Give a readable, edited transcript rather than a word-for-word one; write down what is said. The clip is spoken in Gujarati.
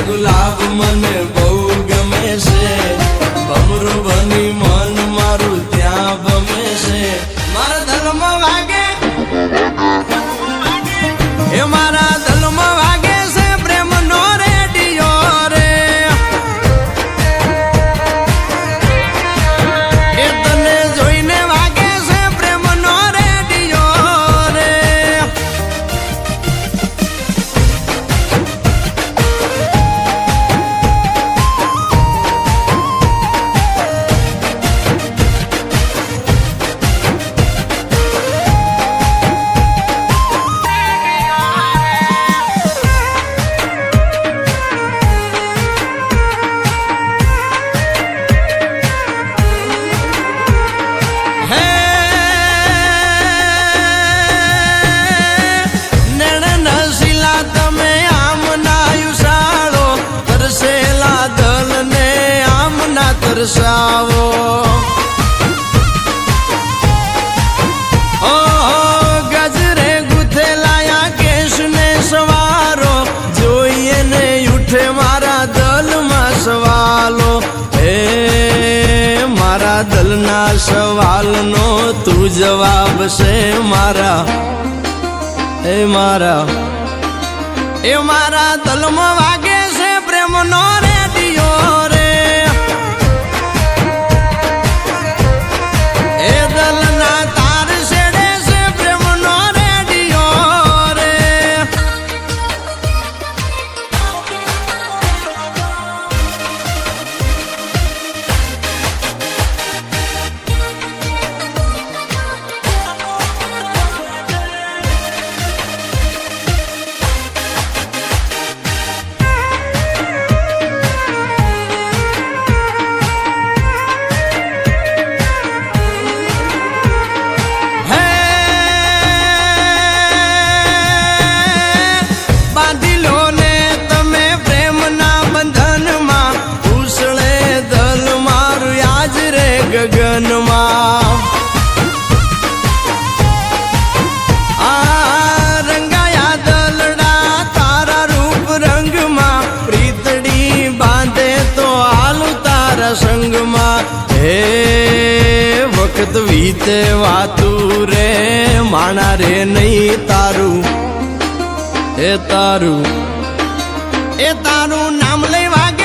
ગુલાબ મને બહુ ગમે છે, ભમરું બની મન મારું ત્યાં ગમે છે. મારા દલમાં વાગે એ મારા દલમાં વાગે છે પ્રેમનો રેડિયો રે. એ તને જોઈને વાગે છે પ્રેમનો રેડિયો રે. તરસાવો ગજરે ગુથેલાયા કેશને સવારો, જોઈએ ને ઉઠે મારા દલમાં સવાલો. હે મારા દલના સવાલનો તું જવાબ છે મારા. એ મારા દલમાં વાગે છે પ્રેમનો રેડિયો રે. ગગનમાં રંગાયા દલડા તારા રૂપ રંગમાં, પ્રીતડી બાંધે તો હાલું તારા સંગમાં. હે વખત વીતે વાતું રે માણા રે નહીં તારું. એ તારું નામ લઈ વાગ